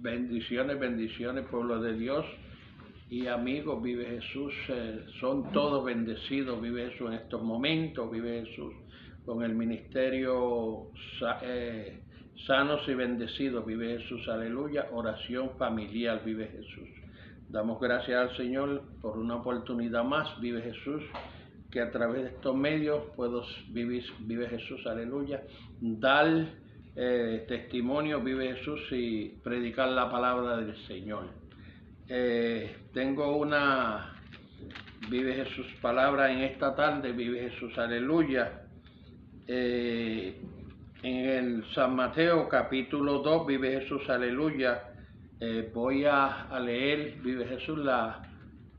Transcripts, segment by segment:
Bendiciones, bendiciones, pueblo de Dios y amigos. Vive Jesús, son todos bendecidos. Vive Jesús en estos momentos. Vive Jesús con el ministerio sanos y bendecidos. Vive Jesús, aleluya. Oración familiar. Vive Jesús. Damos gracias al Señor por una oportunidad más. Vive Jesús, que a través de estos medios puedo vivir. Vive Jesús, aleluya. Dar testimonio, vive Jesús, y predicar la palabra del Señor. Tengo una Vive Jesús palabra en esta tarde. Vive Jesús, aleluya. En el San Mateo capítulo 2, vive Jesús, aleluya. Voy a leer, vive Jesús,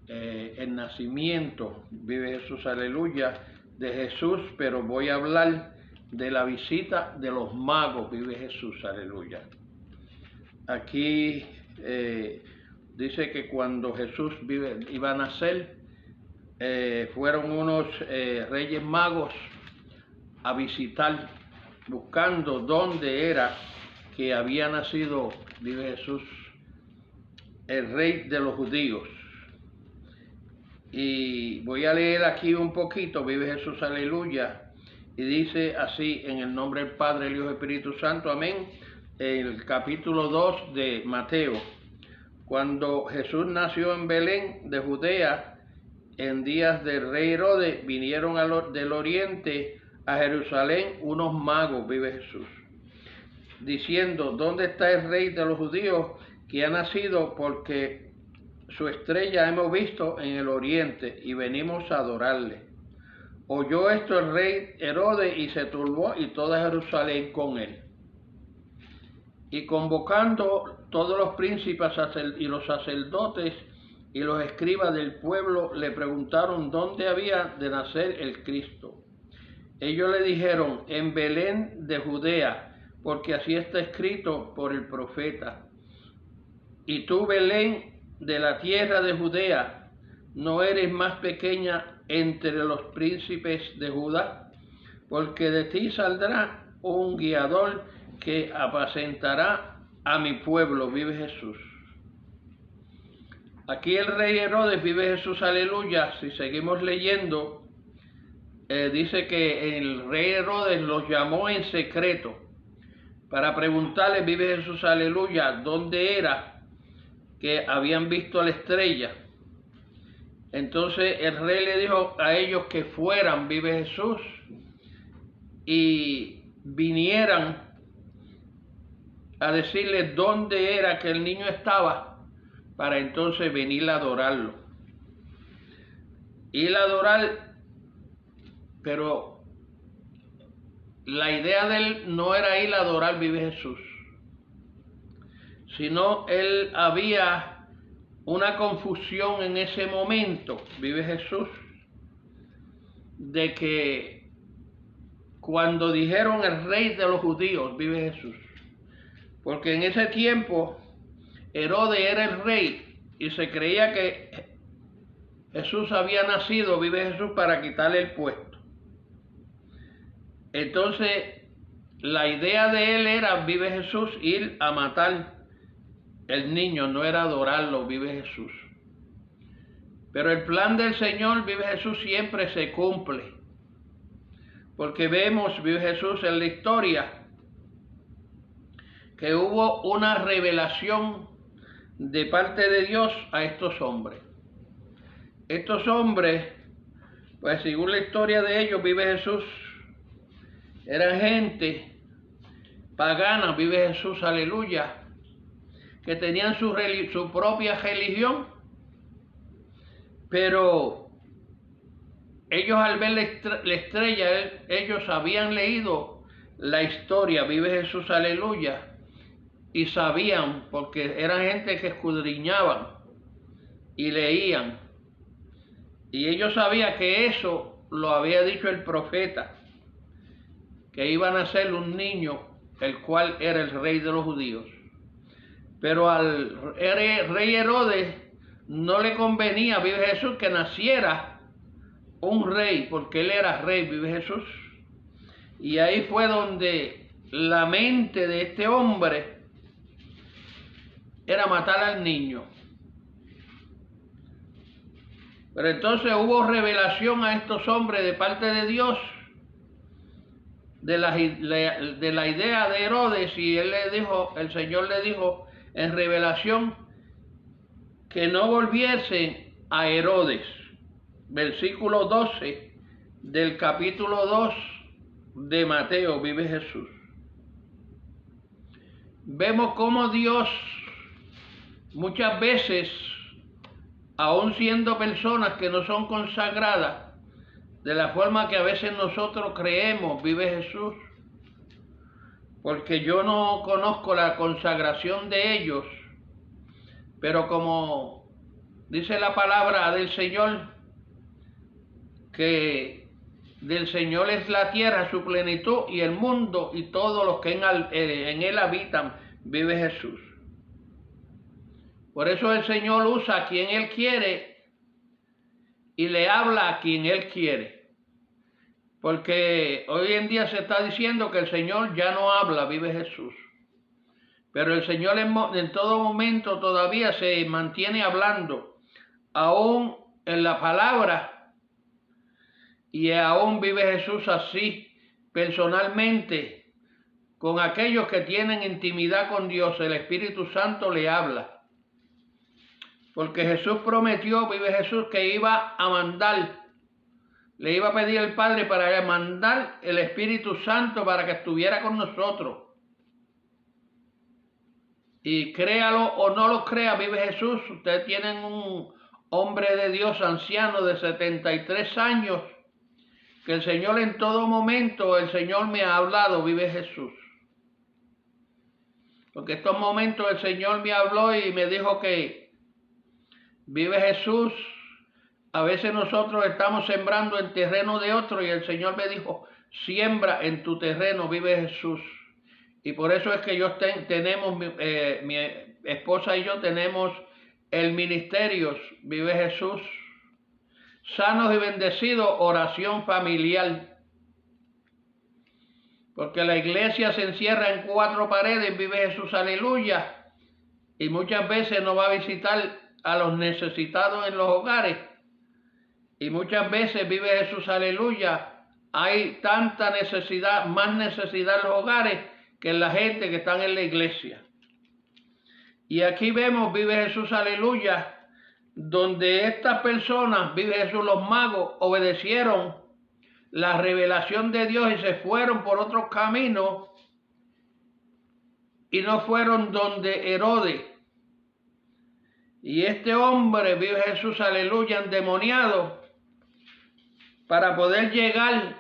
el nacimiento, vive Jesús, aleluya, de Jesús, pero voy a hablar de la visita de los magos, vive Jesús, aleluya. Aquí dice que cuando Jesús iba a nacer, fueron unos reyes magos a visitar, buscando dónde era que había nacido, vive Jesús, el rey de los judíos. Y voy a leer aquí un poquito, vive Jesús, aleluya. Y dice así, en el nombre del Padre, el Hijo y el Espíritu Santo, amén. El capítulo 2 de Mateo. Cuando Jesús nació en Belén de Judea, en días del rey Herodes, vinieron del oriente a Jerusalén unos magos, vive Jesús, diciendo: ¿dónde está el rey de los judíos que ha nacido? Porque su estrella hemos visto en el oriente y venimos a adorarle. Oyó esto el rey Herodes y se turbó, y toda Jerusalén con él. Y convocando todos los príncipes y los sacerdotes y los escribas del pueblo, le preguntaron dónde había de nacer el Cristo. Ellos le dijeron: en Belén de Judea, porque así está escrito por el profeta. Y tú, Belén, de la tierra de Judea, no eres más pequeña entre los príncipes de Judá, porque de ti saldrá un guiador que apacentará a mi pueblo, vive Jesús. Aquí el rey Herodes, vive Jesús, aleluya. Si seguimos leyendo, dice que el rey Herodes los llamó en secreto para preguntarle, vive Jesús, aleluya, dónde era que habían visto la estrella. Entonces el rey le dijo a ellos que fueran, vive Jesús, y vinieran a decirle dónde era que el niño estaba, para entonces venir a adorarlo. Ir a adorar, pero la idea de él no era ir a adorar, vive Jesús, sino él había una confusión en ese momento, vive Jesús, de que cuando dijeron el rey de los judíos, vive Jesús, porque en ese tiempo Herodes era el rey y se creía que Jesús había nacido, vive Jesús, para quitarle el puesto. Entonces la idea de él era, vive Jesús, ir a matar el niño, no era adorarlo, vive Jesús. Pero el plan del Señor, vive Jesús, siempre se cumple. Porque vemos, vive Jesús, en la historia, que hubo una revelación de parte de Dios a estos hombres. Estos hombres, pues según la historia de ellos, vive Jesús, eran gente pagana, vive Jesús, aleluya, que tenían su propia religión, pero ellos al ver la estrella, ellos habían leído la historia, vive Jesús, aleluya, y sabían, porque eran gente que escudriñaban y leían, y ellos sabían que eso lo había dicho el profeta, que iba a nacer un niño, el cual era el rey de los judíos. Pero al rey Herodes no le convenía, vive Jesús, que naciera un rey, porque él era rey, vive Jesús. Y ahí fue donde la mente de este hombre era matar al niño. Pero entonces hubo revelación a estos hombres de parte de Dios de la idea de Herodes, y el Señor le dijo en revelación que no volviesen a Herodes. Versículo 12 del capítulo 2 de Mateo, vive Jesús. Vemos cómo Dios muchas veces, aun siendo personas que no son consagradas, de la forma que a veces nosotros creemos, vive Jesús, porque yo no conozco la consagración de ellos, pero como dice la palabra del Señor, que del Señor es la tierra, su plenitud, y el mundo y todos los que en él habitan, vive Jesús. Por eso el Señor usa a quien Él quiere y le habla a quien Él quiere. Porque hoy en día se está diciendo que el Señor ya no habla, vive Jesús. Pero el Señor en todo momento todavía se mantiene hablando, aún en la palabra, y aún vive Jesús así, personalmente, con aquellos que tienen intimidad con Dios. El Espíritu Santo le habla. Porque Jesús prometió, vive Jesús, que iba a mandar, le iba a pedir al Padre para mandar el Espíritu Santo para que estuviera con nosotros. Y créalo o no lo crea, vive Jesús, ustedes tienen un hombre de Dios anciano de 73 años, que el Señor en todo momento, el Señor me ha hablado, vive Jesús. Porque en estos momentos el Señor me habló y me dijo que vive Jesús, a veces nosotros estamos sembrando en terreno de otro y el Señor me dijo, siembra en tu terreno, vive Jesús. Y por eso es que tenemos, mi esposa y yo tenemos el ministerio, vive Jesús, sanos y bendecidos, oración familiar. Porque la iglesia se encierra en 4 paredes, vive Jesús, aleluya. Y muchas veces no va a visitar a los necesitados en los hogares. Y muchas veces, vive Jesús, aleluya, hay tanta necesidad, más necesidad en los hogares que en la gente que están en la iglesia. Y aquí vemos, vive Jesús, aleluya, donde estas personas, vive Jesús, los magos, obedecieron la revelación de Dios y se fueron por otros caminos y no fueron donde Herodes. Y este hombre, vive Jesús, aleluya, endemoniado, para poder llegar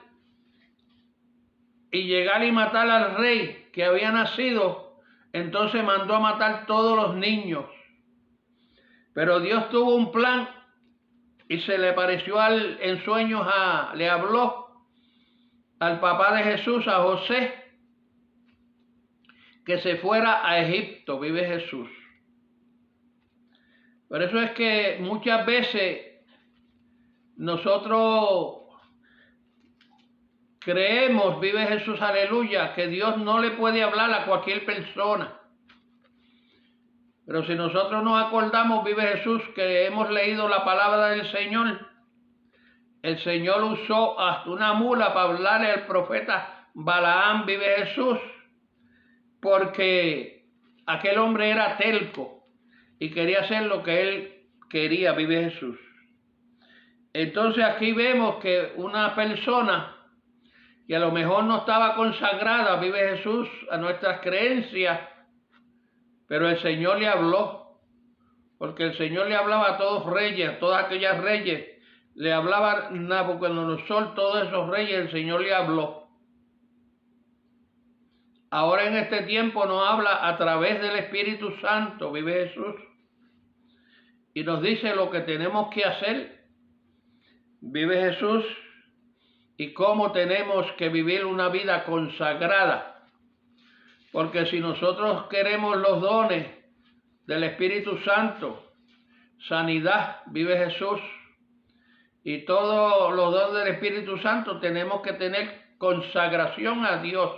y matar al rey que había nacido, entonces mandó a matar todos los niños. Pero Dios tuvo un plan y se le apareció en sueños, le habló al papá de Jesús, a José, que se fuera a Egipto, vive Jesús. Por eso es que muchas veces nosotros creemos, vive Jesús, aleluya, que Dios no le puede hablar a cualquier persona. Pero si nosotros nos acordamos, vive Jesús, que hemos leído la palabra del Señor, el Señor usó hasta una mula para hablarle al profeta Balaam, vive Jesús, porque aquel hombre era terco y quería hacer lo que él quería, vive Jesús. Entonces aquí vemos que una persona que a lo mejor no estaba consagrada, vive Jesús, a nuestras creencias, pero el Señor le habló, porque el Señor le hablaba a todos reyes, a todas aquellas reyes, le hablaba a Nabucodonosor, todos esos reyes, el Señor le habló. Ahora en este tiempo nos habla a través del Espíritu Santo, vive Jesús, y nos dice lo que tenemos que hacer, vive Jesús, y cómo tenemos que vivir una vida consagrada. Porque si nosotros queremos los dones del Espíritu Santo, sanidad, vive Jesús, y todos los dones del Espíritu Santo, tenemos que tener consagración a Dios.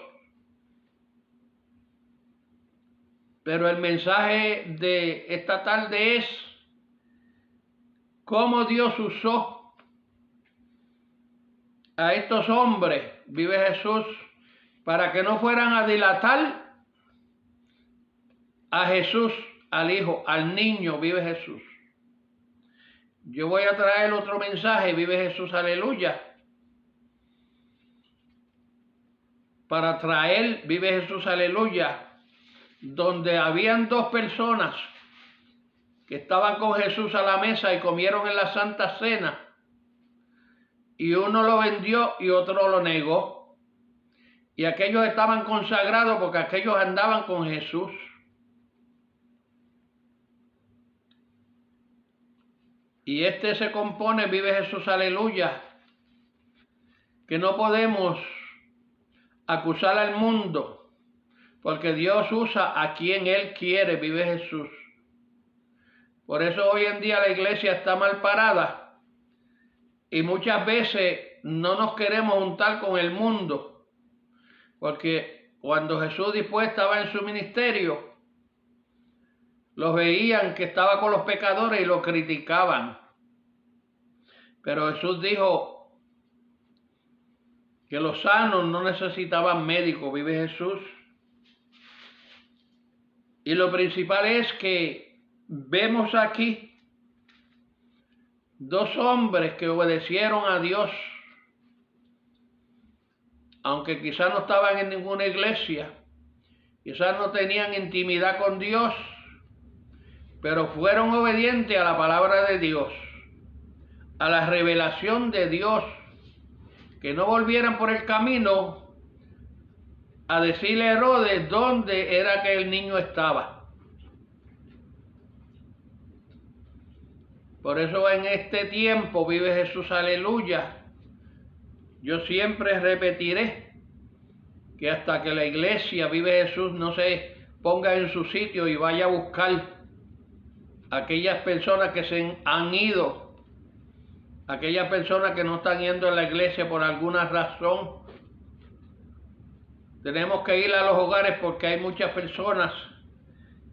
Pero el mensaje de esta tarde es cómo Dios usó a estos hombres, vive Jesús, para que no fueran a dilatar a Jesús, al Hijo, al niño, vive Jesús. Yo voy a traer otro mensaje, vive Jesús, aleluya, para traer, vive Jesús, aleluya, donde habían dos personas que estaban con Jesús a la mesa y comieron en la Santa Cena, y uno lo vendió y otro lo negó, y aquellos estaban consagrados porque aquellos andaban con Jesús. Y este se compone, vive Jesús, aleluya, que no podemos acusar al mundo, porque Dios usa a quien Él quiere, vive Jesús. Por eso hoy en día la iglesia está mal parada y muchas veces no nos queremos juntar con el mundo, porque cuando Jesús después estaba en su ministerio, los veían que estaba con los pecadores y lo criticaban. Pero Jesús dijo que los sanos no necesitaban médicos, vive Jesús. Y lo principal es que vemos aquí dos hombres que obedecieron a Dios, aunque quizás no estaban en ninguna iglesia, quizás no tenían intimidad con Dios, pero fueron obedientes a la palabra de Dios, a la revelación de Dios, que no volvieran por el camino a decirle a Herodes dónde era que el niño estaba. Por eso en este tiempo, vive Jesús, aleluya, yo siempre repetiré que hasta que la iglesia, vive Jesús, no se ponga en su sitio y vaya a buscar a aquellas personas que se han ido, aquellas personas que no están yendo a la iglesia por alguna razón. Tenemos que ir a los hogares porque hay muchas personas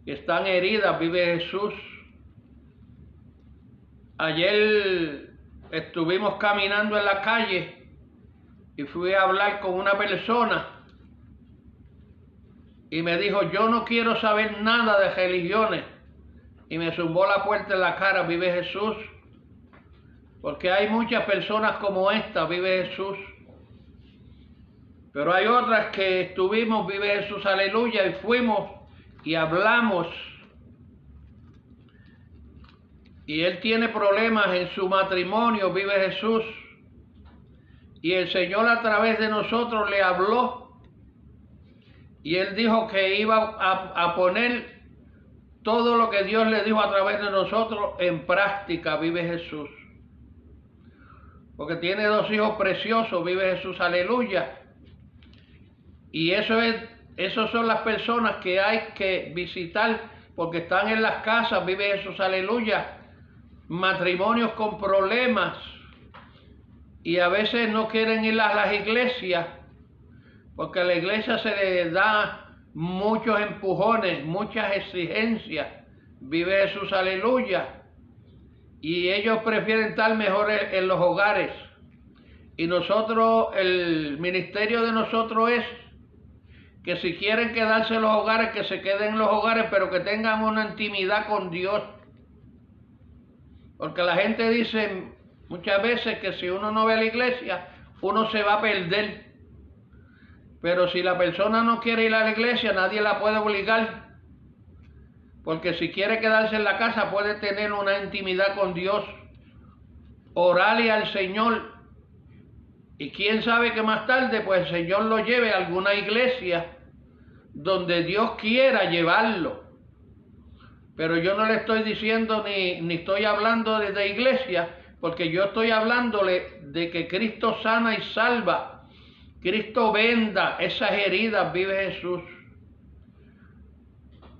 que están heridas, vive Jesús. Ayer estuvimos caminando en la calle y fui a hablar con una persona y me dijo, yo no quiero saber nada de religiones, y me zumbó la puerta en la cara, vive Jesús, porque hay muchas personas como esta, vive Jesús. Pero hay otras que estuvimos, vive Jesús, aleluya, y fuimos y hablamos. Y él tiene problemas en su matrimonio, vive Jesús. Y el Señor a través de nosotros le habló. Y él dijo que iba a poner todo lo que Dios le dijo a través de nosotros en práctica, vive Jesús. Porque tiene dos hijos preciosos, vive Jesús, aleluya. Y esos son las personas que hay que visitar, porque están en las casas, vive Jesús, aleluya, matrimonios con problemas, y a veces no quieren ir a las iglesias, porque a la iglesia se les da muchos empujones, muchas exigencias, vive Jesús, aleluya, y ellos prefieren estar mejor en los hogares. Y nosotros, el ministerio de nosotros es que si quieren quedarse en los hogares, que se queden en los hogares, pero que tengan una intimidad con Dios. Porque la gente dice muchas veces que si uno no ve a la iglesia, uno se va a perder. Pero si la persona no quiere ir a la iglesia, nadie la puede obligar. Porque si quiere quedarse en la casa, puede tener una intimidad con Dios, orarle al Señor. Y quién sabe que más tarde pues el Señor lo lleve a alguna iglesia donde Dios quiera llevarlo. Pero yo no le estoy diciendo ni estoy hablando de iglesia, porque yo estoy hablándole de que Cristo sana y salva. Cristo venda esas heridas, vive Jesús.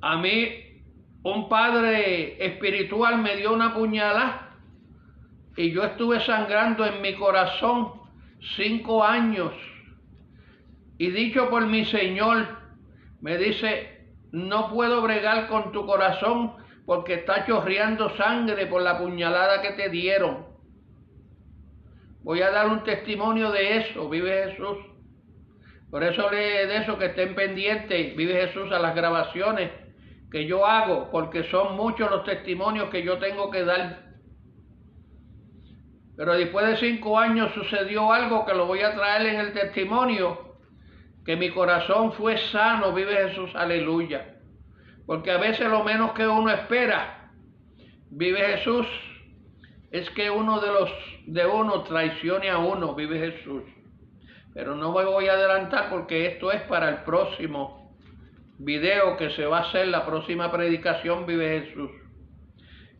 A mí un padre espiritual me dio una puñalada y yo estuve sangrando en mi corazón 5 años, y dicho por mi Señor, me dice, no puedo bregar con tu corazón porque está chorreando sangre por la puñalada que te dieron. Voy a dar un testimonio de eso, vive Jesús. Por eso de eso que estén pendientes, vive Jesús, a las grabaciones que yo hago, porque son muchos los testimonios que yo tengo que dar. Pero después de 5 años sucedió algo que lo voy a traer en el testimonio, que mi corazón fue sano, vive Jesús, aleluya. Porque a veces lo menos que uno espera, vive Jesús, es que uno de uno traicione a uno, vive Jesús. Pero no me voy a adelantar porque esto es para el próximo video que se va a hacer, la próxima predicación, vive Jesús.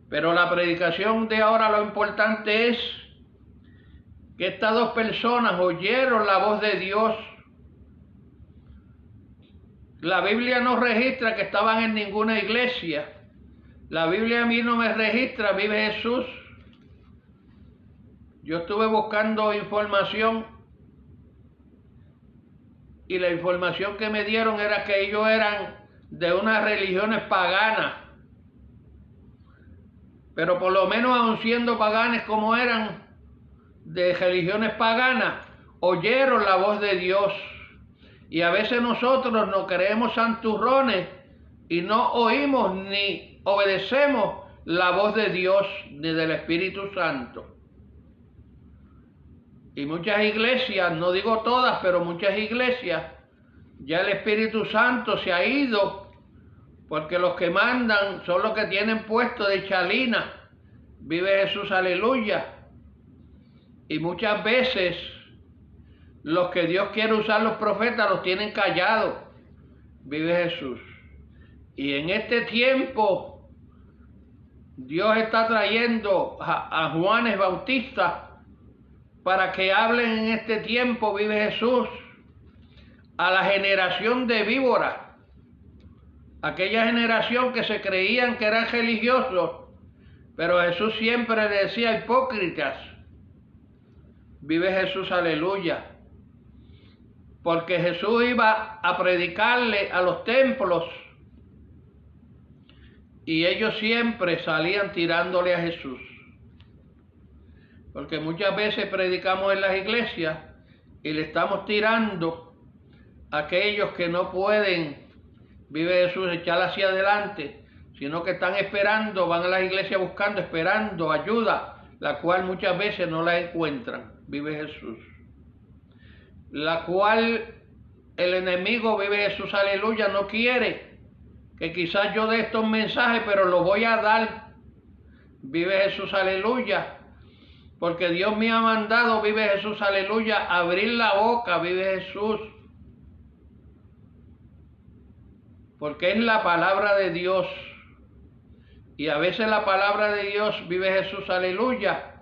Pero la predicación de ahora, lo importante es que estas 2 personas oyeron la voz de Dios. La Biblia no registra que estaban en ninguna iglesia. La Biblia a mí no me registra, vive Jesús. Yo estuve buscando información y la información que me dieron era que ellos eran de unas religiones paganas. Pero por lo menos, aun siendo paganes como eran, de religiones paganas, oyeron la voz de Dios. Y a veces nosotros nos creemos santurrones y no oímos ni obedecemos la voz de Dios ni del Espíritu Santo. Y muchas iglesias, no digo todas, pero muchas iglesias, ya el Espíritu Santo se ha ido, porque los que mandan son los que tienen puesto de chalina. Vive Jesús, aleluya. Y muchas veces los que Dios quiere usar, los profetas, los tienen callados. Vive Jesús. Y en este tiempo Dios está trayendo a Juanes Bautista para que hablen en este tiempo, vive Jesús, a la generación de víboras, aquella generación que se creían que eran religiosos, pero Jesús siempre le decía hipócritas. Vive Jesús, aleluya. Porque Jesús iba a predicarle a los templos y ellos siempre salían tirándole a Jesús. Porque muchas veces predicamos en las iglesias y le estamos tirando a aquellos que no pueden, vive Jesús, echar hacia adelante, sino que están esperando, van a las iglesias buscando, esperando ayuda, la cual muchas veces no la encuentran, vive Jesús. La cual el enemigo, vive Jesús, aleluya, no quiere que quizás yo dé estos mensajes, pero lo voy a dar, vive Jesús, aleluya. Porque Dios me ha mandado, vive Jesús, aleluya, abrir la boca, vive Jesús. Porque es la palabra de Dios. Y a veces la palabra de Dios, vive Jesús, aleluya,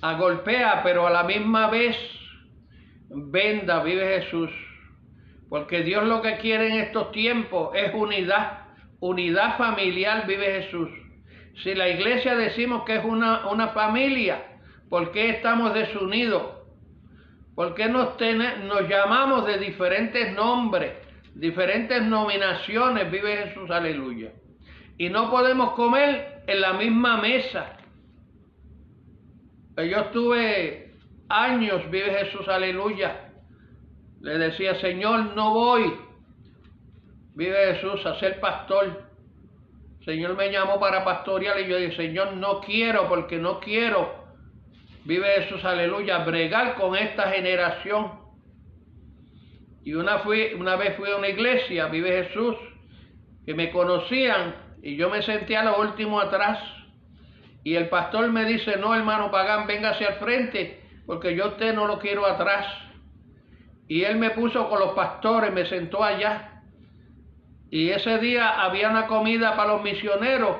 agolpea, pero a la misma vez venda, vive Jesús. Porque Dios lo que quiere en estos tiempos es unidad familiar, vive Jesús. Si la iglesia decimos que es una familia, ¿por qué estamos desunidos? ¿Por qué nos llamamos de diferentes nombres, diferentes nominaciones, vive Jesús, aleluya? Y no podemos comer en la misma mesa. Yo estuve años, vive Jesús, aleluya. Le decía, Señor, no voy, vive Jesús, a ser pastor. Señor me llamó para pastorear y yo dije, Señor, no quiero, porque no quiero, vive Jesús, aleluya, bregar con esta generación. Y una vez fui a una iglesia, vive Jesús, que me conocían y yo me senté a lo último atrás. Y el pastor me dice, no, hermano Pagán, véngase al frente, porque yo a usted no lo quiero atrás. Y él me puso con los pastores, me sentó allá. Y ese día había una comida para los misioneros.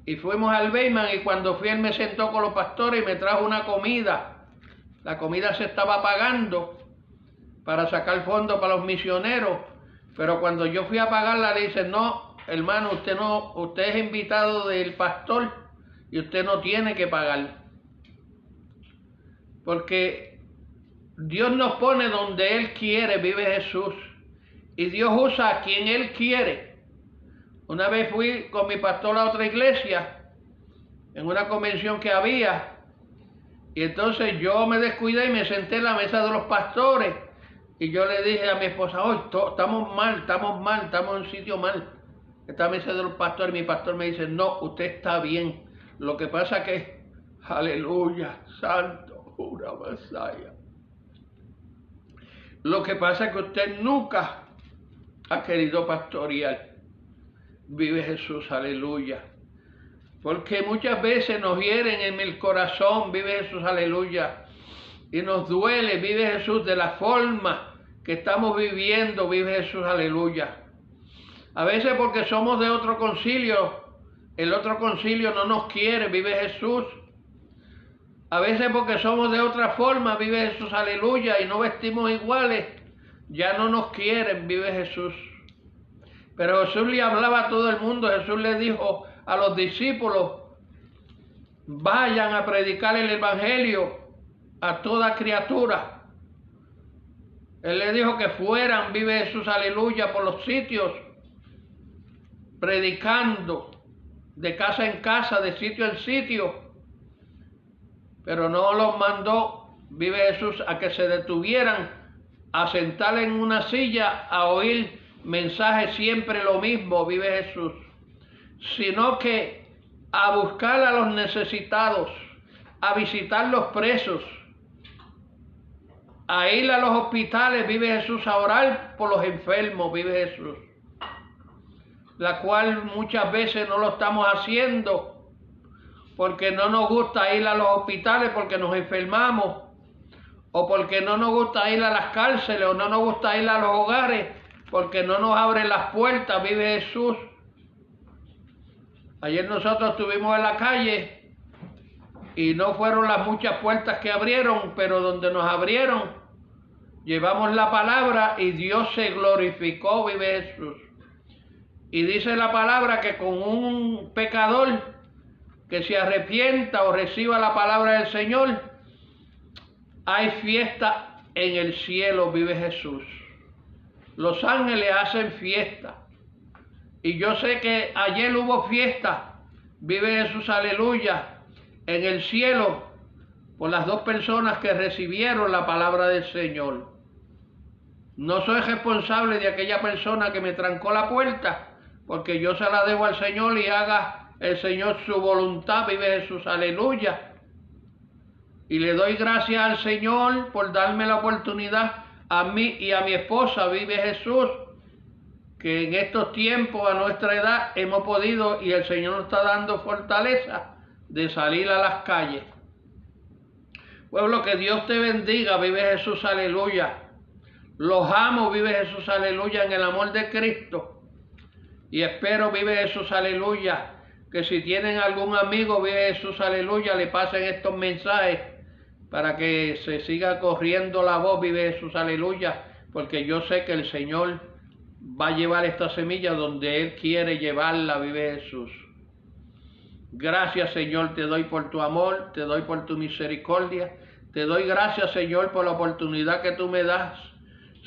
Y fuimos al Beyman y cuando fui él me sentó con los pastores y me trajo una comida. La comida se estaba pagando para sacar fondos para los misioneros. Pero cuando yo fui a pagarla le dicen, no, hermano, usted es invitado del pastor y usted no tiene que pagar. Porque Dios nos pone donde Él quiere, vive Jesús. y Dios usa a quien Él quiere. Una vez fui con mi pastor a otra iglesia, en una convención que había, y entonces yo me descuidé y me senté en la mesa de los pastores, y yo le dije a mi esposa, hoy estamos mal, estamos en un sitio mal, esta mesa de los pastores. Mi pastor me dice, no, usted está bien, lo que pasa que, aleluya, santo, una Masaya. Lo que pasa es que usted nunca ha querido pastorear. Vive Jesús, aleluya. Porque muchas veces nos hieren en el corazón, vive Jesús, aleluya. Y nos duele, vive Jesús, de la forma que estamos viviendo, vive Jesús, aleluya. A veces porque somos de otro concilio, el otro concilio no nos quiere, vive Jesús. A veces porque somos de otra forma, vive Jesús, aleluya, y no vestimos iguales, ya no nos quieren, vive Jesús. Pero Jesús le hablaba a todo el mundo. Jesús le dijo a los discípulos, vayan a predicar el evangelio a toda criatura. Él le dijo que fueran, vive Jesús, aleluya, por los sitios, predicando de casa en casa, de sitio en sitio. Pero no los mandó, vive Jesús, a que se detuvieran a sentar en una silla a oír mensajes siempre lo mismo, vive Jesús, sino que a buscar a los necesitados, a visitar los presos, a ir a los hospitales, vive Jesús, a orar por los enfermos, vive Jesús, la cual muchas veces no lo estamos haciendo porque no nos gusta ir a los hospitales porque nos enfermamos, o porque no nos gusta ir a las cárceles, o no nos gusta ir a los hogares porque no nos abren las puertas, vive Jesús. Ayer nosotros estuvimos en la calle y no fueron las muchas puertas que abrieron, pero donde nos abrieron, llevamos la palabra y Dios se glorificó, vive Jesús. Y dice la palabra que con un pecador que se arrepienta o reciba la palabra del Señor, hay fiesta en el cielo, vive Jesús. Los ángeles hacen fiesta. Y yo sé que ayer hubo fiesta, vive Jesús, aleluya, en el cielo, por las dos personas que recibieron la palabra del Señor. No soy responsable de aquella persona que me trancó la puerta, porque yo se la debo al Señor y haga el Señor su voluntad, vive Jesús, aleluya. Y le doy gracias al Señor por darme la oportunidad a mí y a mi esposa, vive Jesús, que en estos tiempos, a nuestra edad, hemos podido, y el Señor nos está dando fortaleza de salir a las calles. Pueblo, que Dios te bendiga, vive Jesús, aleluya. Los amo, vive Jesús, aleluya, en el amor de Cristo. Y espero, vive Jesús, aleluya, que si tienen algún amigo, vive Jesús, aleluya, le pasen estos mensajes para que se siga corriendo la voz, vive Jesús, aleluya, porque yo sé que el Señor va a llevar esta semilla donde Él quiere llevarla, vive Jesús. Gracias, Señor, te doy por tu amor, te doy por tu misericordia, te doy gracias, Señor, por la oportunidad que tú me das,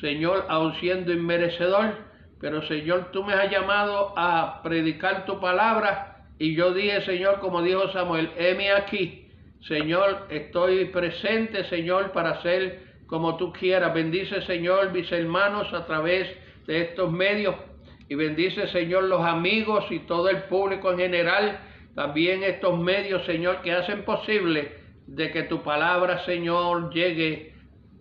Señor, aun siendo inmerecedor, pero Señor, tú me has llamado a predicar tu palabra, y yo dije, Señor, como dijo Samuel, heme aquí, Señor, estoy presente, Señor, para hacer como tú quieras. Bendice, Señor, mis hermanos a través de estos medios, y bendice, Señor, los amigos y todo el público en general, también estos medios, Señor, que hacen posible de que tu palabra, Señor, llegue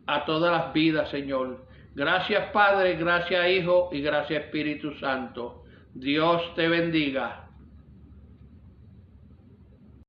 a todas las vidas, Señor. Gracias, Padre, gracias, Hijo, y gracias, Espíritu Santo. Dios te bendiga.